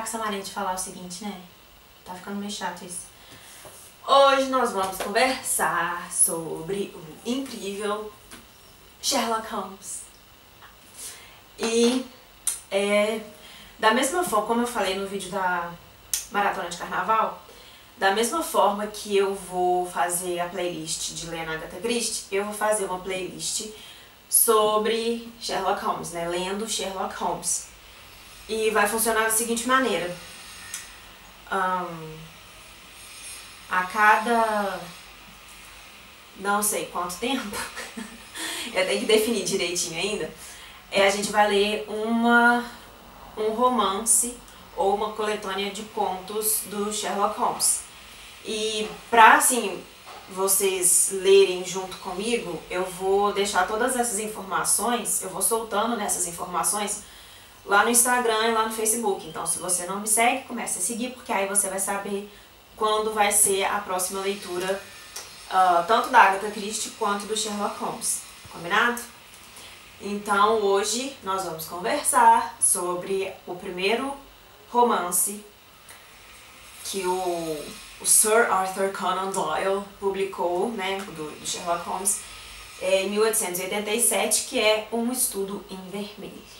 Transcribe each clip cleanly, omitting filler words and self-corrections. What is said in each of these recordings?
com essa mania de falar o seguinte, né? Tá ficando meio chato isso. Hoje nós vamos conversar sobre o incrível Sherlock Holmes. E da mesma forma, como eu falei no vídeo da Maratona de Carnaval, da mesma forma que eu vou fazer a playlist de lendo Agatha Christie, eu vou fazer uma playlist sobre Sherlock Holmes, né? Lendo Sherlock Holmes. E vai funcionar da seguinte maneira. A cada não sei quanto tempo, eu tenho que definir direitinho ainda, a gente vai ler um romance ou uma coletânea de contos do Sherlock Holmes. E pra, assim, vocês lerem junto comigo, eu vou deixar todas essas informações, eu vou soltando nessas informações lá no Instagram e lá no Facebook. Então, se você não me segue, comece a seguir, porque aí você vai saber quando vai ser a próxima leitura, tanto da Agatha Christie quanto do Sherlock Holmes. Combinado? Então, hoje nós vamos conversar sobre o primeiro romance que o Sir Arthur Conan Doyle publicou, né, do Sherlock Holmes, em 1887, que é Um Estudo em Vermelho.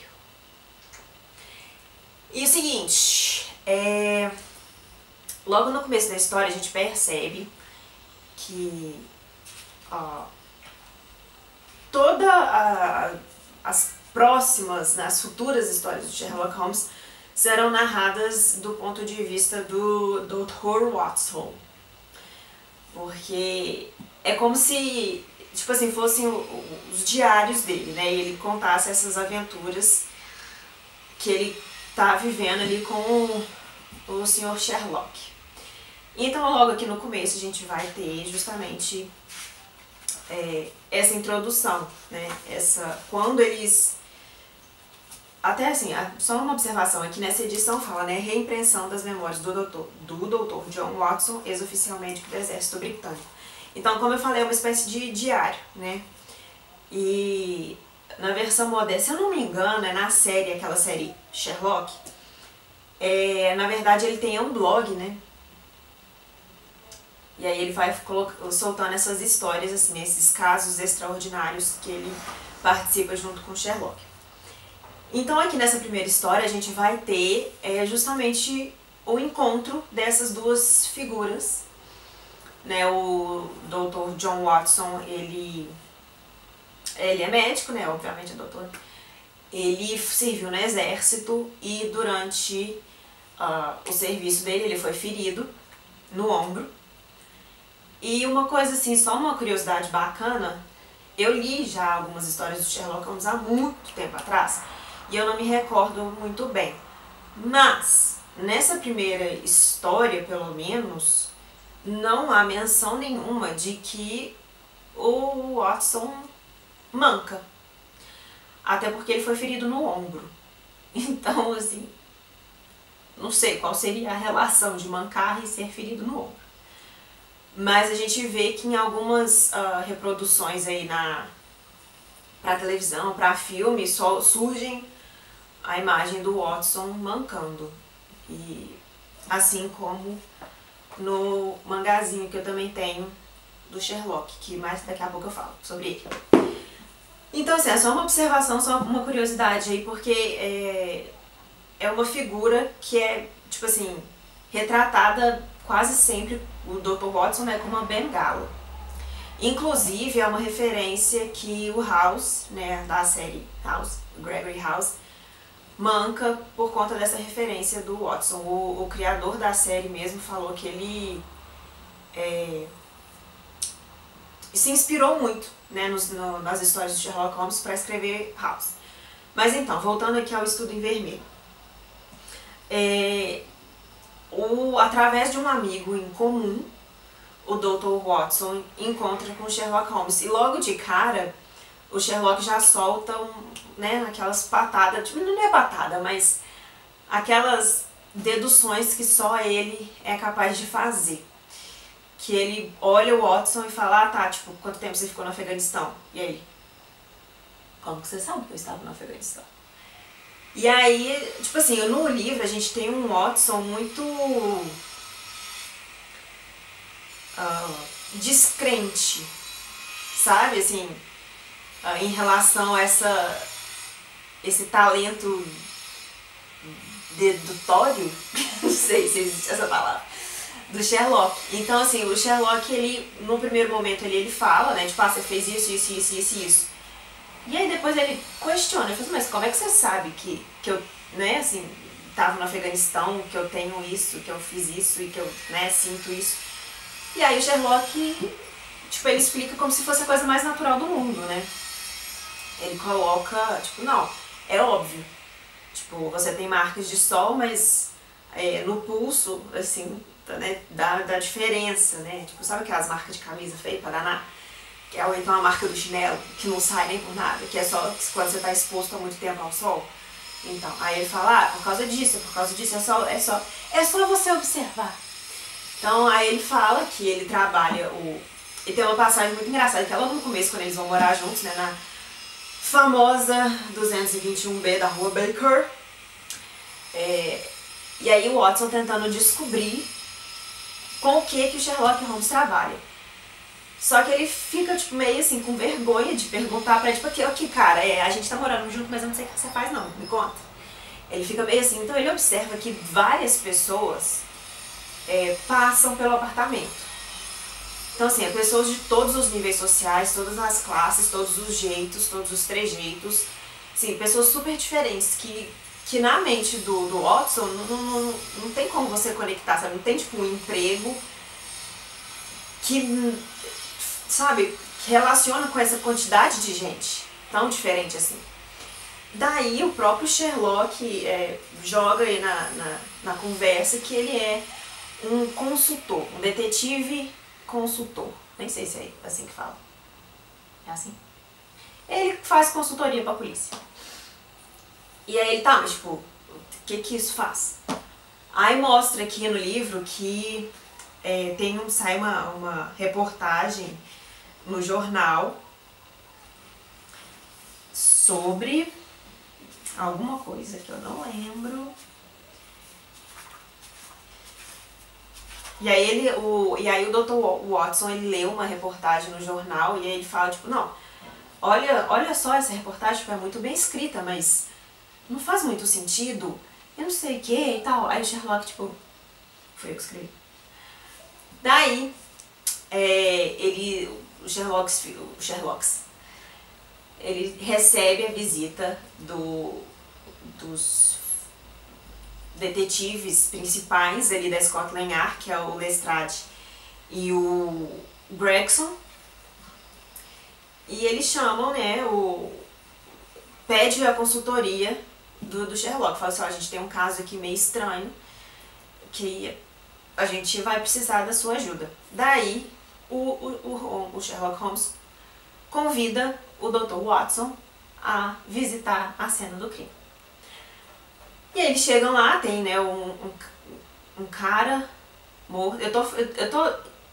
E o seguinte, logo no começo da história a gente percebe que as próximas, as futuras histórias do Sherlock Holmes serão narradas do ponto de vista do Dr. Watson. Porque é como se, tipo assim, fossem os diários dele, né? E ele contasse essas aventuras que ele tá vivendo ali com o Sr. Sherlock. Então, logo aqui no começo, a gente vai ter justamente essa introdução, né? Quando eles... Até assim, só uma observação aqui, nessa edição fala, né? Reimpressão das memórias do Dr. John Watson, ex-oficial médico do Exército Britânico. Então, como eu falei, é uma espécie de diário, né? E na versão moderna, se eu não me engano, na série, aquela série Sherlock, na verdade ele tem um blog, né? E aí ele vai soltando essas histórias, assim, esses casos extraordinários que ele participa junto com o Sherlock. Então aqui nessa primeira história a gente vai ter justamente o encontro dessas duas figuras, né? O Dr. John Watson, ele é médico, né? Obviamente é doutor. Ele serviu no exército e durante o serviço dele ele foi ferido no ombro. E uma coisa assim, só uma curiosidade bacana, eu li já algumas histórias do Sherlock Holmes há muito tempo atrás e eu não me recordo muito bem. Mas nessa primeira história, pelo menos, não há menção nenhuma de que o Watson manca. Até porque ele foi ferido no ombro. Então, assim, não sei qual seria a relação de mancar e ser ferido no ombro. Mas a gente vê que em algumas reproduções aí pra televisão, pra filme, só surgem a imagem do Watson mancando. E assim como no mangazinho que eu também tenho do Sherlock, que mais daqui a pouco eu falo sobre ele. Então, assim, é só uma observação, só uma curiosidade aí, porque é uma figura que é, tipo assim, retratada quase sempre, o Dr. Watson, né, como uma bengala. Inclusive, é uma referência que o House, né, da série House, Gregory House, manca por conta dessa referência do Watson. O criador da série mesmo falou que ele se inspirou muito, né, nas histórias de Sherlock Holmes para escrever House. Mas então, voltando aqui ao Estudo em Vermelho. Através de um amigo em comum, o Dr. Watson encontra com o Sherlock Holmes. E logo de cara, o Sherlock já solta né, aquelas patadas, tipo, não é patada, mas aquelas deduções que só ele é capaz de fazer. Que ele olha o Watson e fala, tá, tipo, quanto tempo você ficou no Afeganistão? E aí? Como que você sabe que eu estava no Afeganistão? E aí, tipo assim, no livro a gente tem um Watson muito descrente, sabe? Assim, em relação a esse talento dedutório, não sei se existe essa palavra, do Sherlock. Então, assim, o Sherlock, ele, no primeiro momento, ele fala, né, tipo, você fez isso. E aí depois ele questiona, ele fala, mas como é que você sabe que eu, né, assim, tava no Afeganistão, que eu tenho isso, que eu fiz isso e que eu, né, sinto isso. E aí o Sherlock, tipo, ele explica como se fosse a coisa mais natural do mundo, né? Ele coloca, tipo, não, é óbvio. Tipo, você tem marcas de sol, mas no pulso, assim, né, dá diferença, né? Tipo, sabe aquelas marcas de camisa feia pra danar? Ou então a marca do chinelo, que não sai nem por nada, que é só quando você tá exposto há muito tempo ao sol. Então, aí ele fala, por causa disso, é só você observar. Então, aí ele fala que ele trabalha e tem uma passagem muito engraçada, que é logo no começo, quando eles vão morar juntos, né, na famosa 221B da Rua Baker. E aí o Watson tentando descobrir com o que o Sherlock Holmes trabalha. Só que ele fica, tipo, meio assim, com vergonha de perguntar pra ele, tipo, aqui, cara, a gente tá morando junto, mas eu não sei o que você faz não, me conta. Ele fica meio assim, então ele observa que várias pessoas passam pelo apartamento. Então, assim, pessoas de todos os níveis sociais, todas as classes, todos os jeitos, todos os trejeitos. Assim, pessoas super diferentes que na mente do Watson não tem como você conectar, sabe? Não tem, tipo, um emprego que, sabe, que relaciona com essa quantidade de gente tão diferente assim. Daí o próprio Sherlock joga aí na conversa que ele é um consultor, um detetive consultor. Nem sei se é assim que fala. É assim? Ele faz consultoria pra polícia. E aí ele tá, mas tipo, o que isso faz? Aí mostra aqui no livro que sai uma reportagem no jornal sobre alguma coisa que eu não lembro. E aí o Dr. Watson, ele leu uma reportagem no jornal e aí ele fala, tipo, não, olha só essa reportagem, tipo, é muito bem escrita, mas não faz muito sentido, eu não sei o que e tal. Aí o Sherlock, tipo, foi eu que escrevi. Daí, o Sherlock, ele recebe a visita dos detetives principais ali da Scotland Yard, que é o Lestrade e o Gregson. E eles chamam, né, pede a consultoria do Sherlock. Fala assim, a gente tem um caso aqui meio estranho, que a gente vai precisar da sua ajuda. Daí, o Sherlock Holmes convida o Dr. Watson a visitar a cena do crime. E aí eles chegam lá, tem, né, um cara morto. Eu tô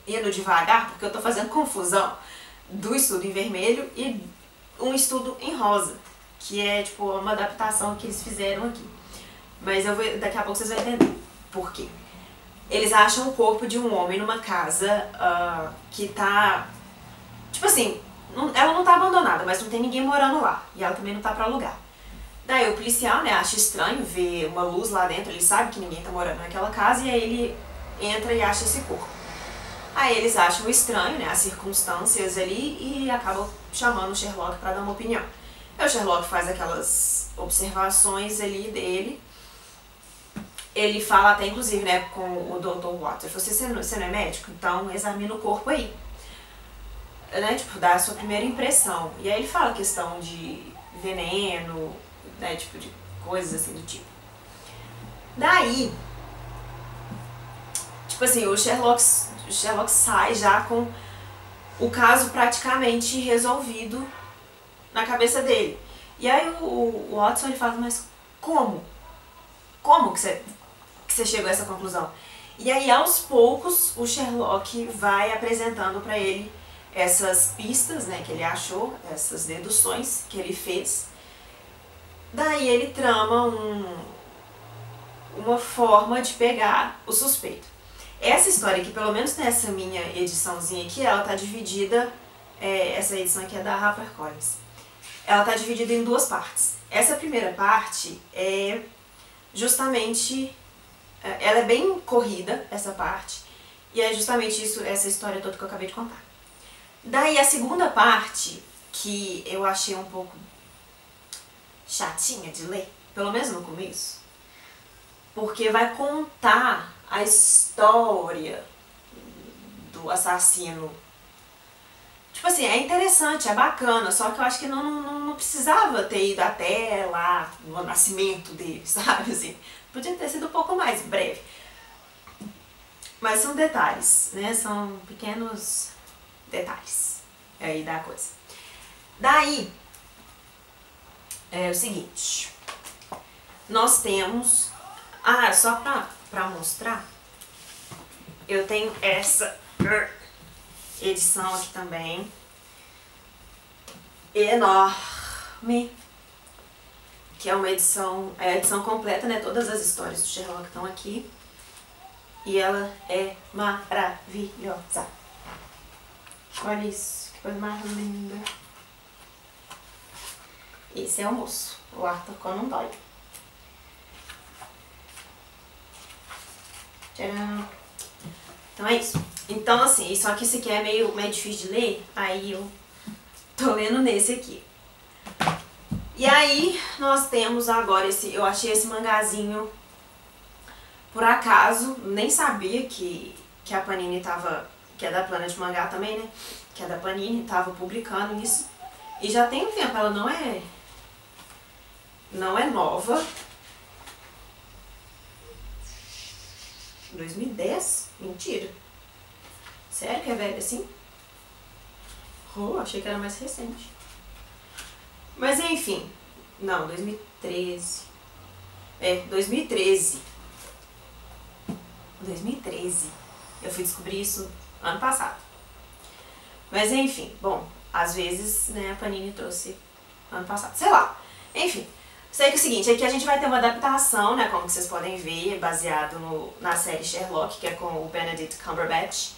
indo devagar porque eu tô fazendo confusão do estudo em vermelho e um estudo em rosa, que é tipo uma adaptação que eles fizeram aqui. Mas daqui a pouco vocês vão entender por quê. Eles acham o corpo de um homem numa casa que tá, tipo assim, ela não tá abandonada, mas não tem ninguém morando lá. E ela também não tá pra alugar. Daí o policial, né, acha estranho ver uma luz lá dentro, ele sabe que ninguém tá morando naquela casa, e aí ele entra e acha esse corpo. Aí eles acham estranho, né, as circunstâncias ali, e acabam chamando o Sherlock pra dar uma opinião. Aí o Sherlock faz aquelas observações ali dele. Ele fala até, inclusive, né, com o Dr. Watson, você não é médico? Então examina o corpo aí. Né, tipo, dá a sua primeira impressão. E aí ele fala a questão de veneno, né, tipo de coisas assim do tipo. Daí, tipo assim, o Sherlock sai já com o caso praticamente resolvido na cabeça dele. E aí o Watson, ele fala, mas como? Como que você chegou a essa conclusão? E aí, aos poucos, o Sherlock vai apresentando pra ele essas pistas, né, que ele achou, essas deduções que ele fez. Daí ele trama uma forma de pegar o suspeito. Essa história aqui, pelo menos nessa minha ediçãozinha aqui, ela tá dividida, essa edição aqui é da HarperCollins, ela tá dividida em duas partes. Essa primeira parte é justamente, ela é bem corrida, essa parte, e é justamente isso, essa história toda que eu acabei de contar. Daí a segunda parte, que eu achei um pouco chatinha de ler, pelo menos no começo, porque vai contar a história do assassino. Tipo assim, é interessante, é bacana, só que eu acho que não precisava ter ido até lá no nascimento dele, sabe? Assim, podia ter sido um pouco mais breve. Mas são detalhes, né? São pequenos detalhes aí da coisa. Daí, é o seguinte, nós temos... só pra mostrar, eu tenho essa edição aqui também, enorme, que é uma edição, é a edição completa, né? Todas as histórias do Sherlock estão aqui, e ela é maravilhosa. Olha isso, que coisa mais linda. Esse é o moço, o Arthur Conan Doyle. Tcharam! Então é isso. Então assim, só que esse aqui é meio difícil de ler, aí eu tô lendo nesse aqui. E aí nós temos agora esse, eu achei esse mangazinho por acaso, nem sabia que a Panini tava, que é da Planet Mangá também, né? Que é da Panini, tava publicando isso. E já tem um tempo, ela não é nova. 2010? Mentira. Sério que é velho assim? Achei que era mais recente. Mas enfim. Não, 2013. 2013. 2013. Eu fui descobrir isso ano passado. Mas enfim, bom, às vezes, né, a Panini trouxe ano passado. Sei lá. Enfim. Sei que é o seguinte, aqui a gente vai ter uma adaptação, né, como vocês podem ver, baseado na série Sherlock, que é com o Benedict Cumberbatch,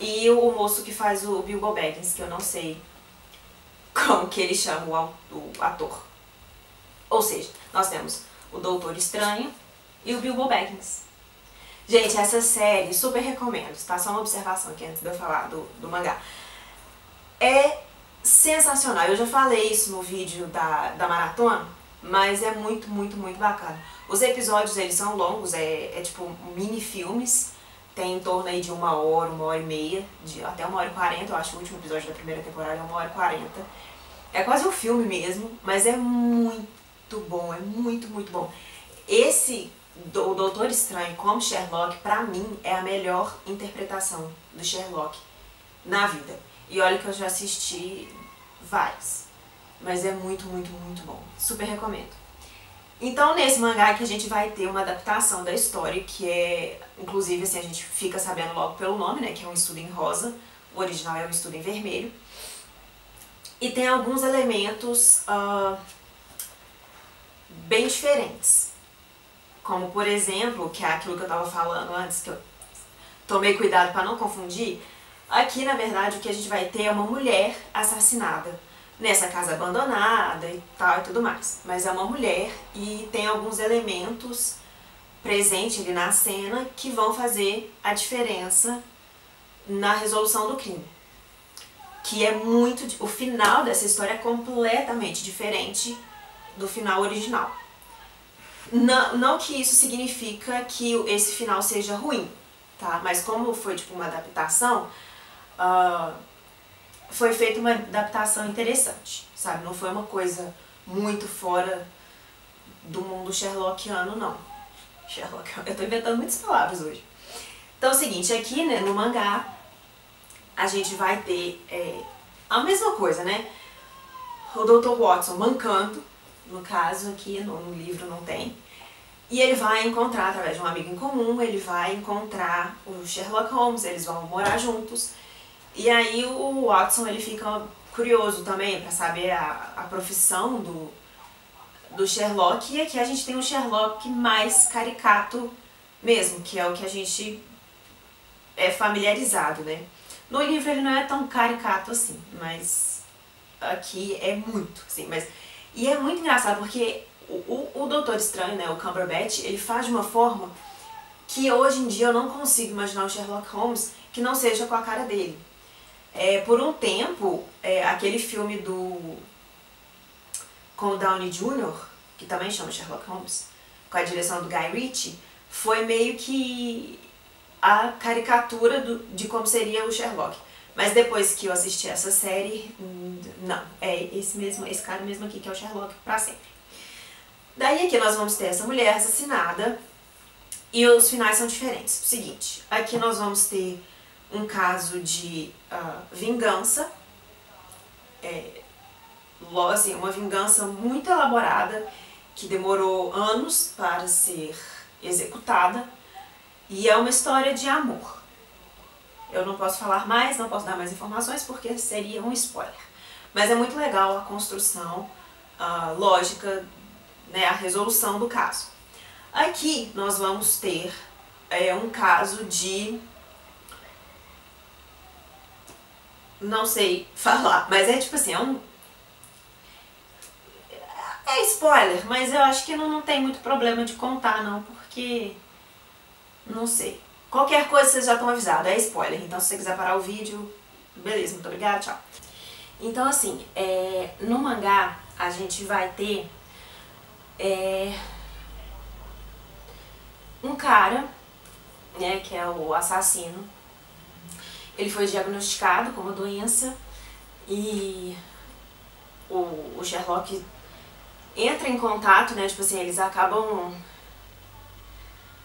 e o moço que faz o Bilbo Baggins, que eu não sei como que ele chama o ator. Ou seja, nós temos o Doutor Estranho e o Bilbo Baggins. Gente, essa série, super recomendo, tá? Só uma observação aqui antes de eu falar do mangá. É sensacional, eu já falei isso no vídeo da maratona, mas é muito, muito, muito bacana. Os episódios, eles são longos, é tipo mini filmes, tem em torno aí de 1 hora e meia, até 1h40, eu acho que o último episódio da primeira temporada é 1h40. É quase um filme mesmo, mas é muito bom, é muito, muito bom. O Doutor Estranho como Sherlock, pra mim, é a melhor interpretação do Sherlock na vida. E olha que eu já assisti vários. Mas é muito, muito, muito bom. Super recomendo. Então, nesse mangá aqui a gente vai ter uma adaptação da história, que é, inclusive, assim, a gente fica sabendo logo pelo nome, né, que é um estudo em rosa. O original é um estudo em vermelho. E tem alguns elementos bem diferentes. Como, por exemplo, que é aquilo que eu estava falando antes, que eu tomei cuidado para não confundir. Aqui, na verdade, o que a gente vai ter é uma mulher assassinada nessa casa abandonada e tal e tudo mais. Mas é uma mulher e tem alguns elementos presentes ali na cena que vão fazer a diferença na resolução do crime. Que é muito... O final dessa história é completamente diferente do final original. Não que isso significa que esse final seja ruim, tá? Mas como foi tipo uma adaptação, foi feita uma adaptação interessante, sabe? Não foi uma coisa muito fora do mundo sherlockiano, não. Eu tô inventando muitas palavras hoje. Então é o seguinte, aqui, né, no mangá, a gente vai ter a mesma coisa, né? O Dr. Watson mancando, no caso aqui, no livro não tem. E ele vai encontrar, através de um amigo em comum, ele vai encontrar o Sherlock Holmes, eles vão morar juntos. E aí o Watson, ele fica curioso também para saber a profissão do Sherlock, e aqui a gente tem um Sherlock mais caricato mesmo, que é o que a gente é familiarizado, né? No livro ele não é tão caricato assim, mas aqui é muito, assim, e é muito engraçado porque o Doutor Estranho, né, o Cumberbatch, ele faz de uma forma que hoje em dia eu não consigo imaginar o Sherlock Holmes que não seja com a cara dele. Por um tempo, aquele filme com o Downey Jr., que também chama Sherlock Holmes, com a direção do Guy Ritchie, foi meio que a caricatura de como seria o Sherlock. Mas depois que eu assisti essa série, não, é esse cara mesmo aqui que é o Sherlock pra sempre. Daí aqui nós vamos ter essa mulher assassinada e os finais são diferentes. O seguinte, aqui nós vamos ter um caso de vingança, assim, uma vingança muito elaborada que demorou anos para ser executada, e é uma história de amor. Eu não posso falar mais, não posso dar mais informações porque seria um spoiler. Mas é muito legal a construção, a lógica, né, a resolução do caso. Aqui nós vamos ter um caso de... não sei falar, mas é tipo assim, é spoiler, mas eu acho que não tem muito problema de contar não, porque... não sei. Qualquer coisa vocês já estão avisados, é spoiler. Então se você quiser parar o vídeo, beleza, muito obrigada, tchau. Então assim, no mangá a gente vai ter um cara, né, que é o assassino. Ele foi diagnosticado com uma doença e o Sherlock entra em contato, né, tipo assim, eles acabam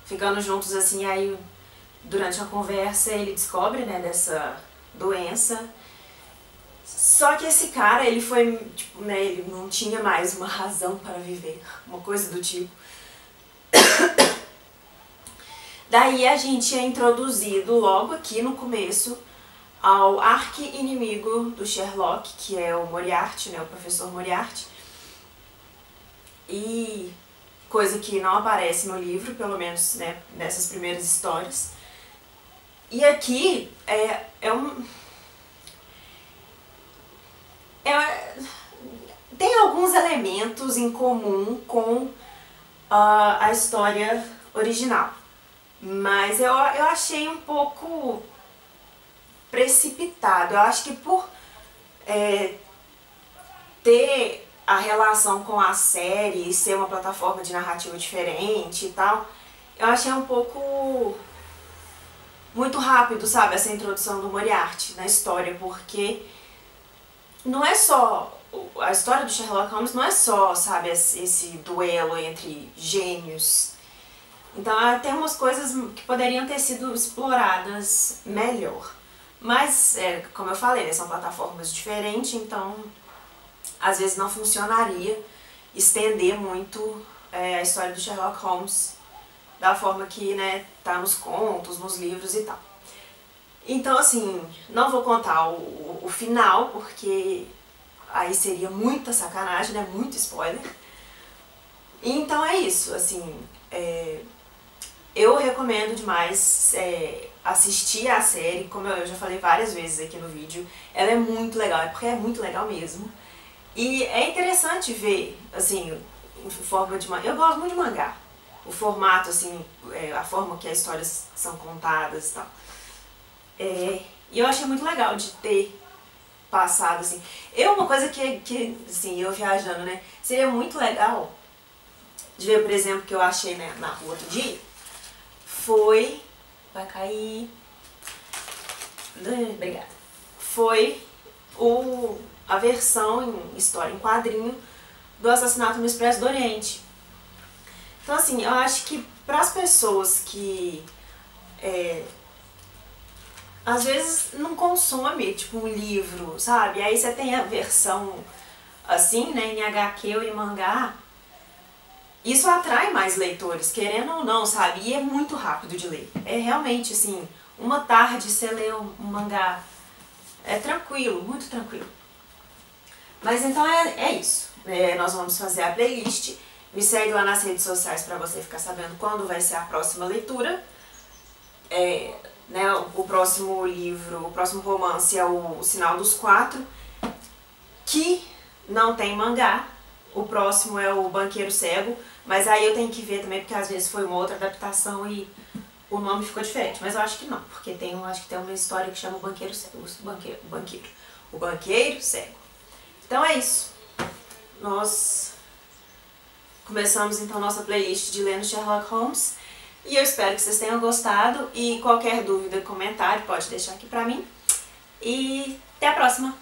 ficando juntos assim, aí durante a conversa ele descobre, né, dessa doença. Só que esse cara, ele foi, tipo, né, ele não tinha mais uma razão para viver, uma coisa do tipo. Daí a gente é introduzido logo aqui no começo ao arqui-inimigo do Sherlock, que é o Moriarty, né, o professor Moriarty. E coisa que não aparece no livro, pelo menos, né, nessas primeiras histórias. E aqui tem alguns elementos em comum com a história original, mas eu achei um pouco precipitado. Eu acho que por ter a relação com a série e ser uma plataforma de narrativa diferente e tal, eu achei um pouco muito rápido, sabe, essa introdução do Moriarty na história, porque não é só... a história do Sherlock Holmes não é só, sabe, esse duelo entre gênios. Então tem umas coisas que poderiam ter sido exploradas melhor. Mas, como eu falei, né, são plataformas diferentes, então às vezes não funcionaria estender muito a história do Sherlock Holmes da forma que, né, tá nos contos, nos livros e tal. Então, assim, não vou contar o final, porque aí seria muita sacanagem, né, muito spoiler. Então é isso, assim, eu recomendo demais assistir a série, como eu já falei várias vezes aqui no vídeo. Ela é muito legal, porque é muito legal mesmo. E é interessante ver, assim, em forma de mangá. Eu gosto muito de mangá. O formato, assim, a forma que as histórias são contadas e tal. E eu achei muito legal de ter passado, assim. Uma coisa que assim, eu viajando, né, seria muito legal de ver, por exemplo, que eu achei, né, na rua outro dia, foi... vai cair... obrigada. Foi a versão em história em quadrinho do Assassinato no Expresso do Oriente. Então, assim, eu acho que para as pessoas que às vezes não consome, tipo, um livro, sabe? Aí você tem a versão assim, né, em HQ ou em mangá. Isso atrai mais leitores, querendo ou não, sabe? E é muito rápido de ler. É realmente, assim, uma tarde você lê um mangá. É tranquilo, muito tranquilo. Mas então é isso. Nós vamos fazer a playlist. Me segue lá nas redes sociais para você ficar sabendo quando vai ser a próxima leitura. Né, o próximo livro, o próximo romance é o Sinal dos Quatro, que não tem mangá. O próximo é o Banqueiro Cego, mas aí eu tenho que ver também, porque às vezes foi uma outra adaptação e o nome ficou diferente. Mas eu acho que não, porque acho que tem uma história que chama o Banqueiro Cego. O Banqueiro Cego. Então é isso. Nós começamos então nossa playlist de lendo Sherlock Holmes. E eu espero que vocês tenham gostado. E qualquer dúvida, comentário, pode deixar aqui pra mim. E até a próxima!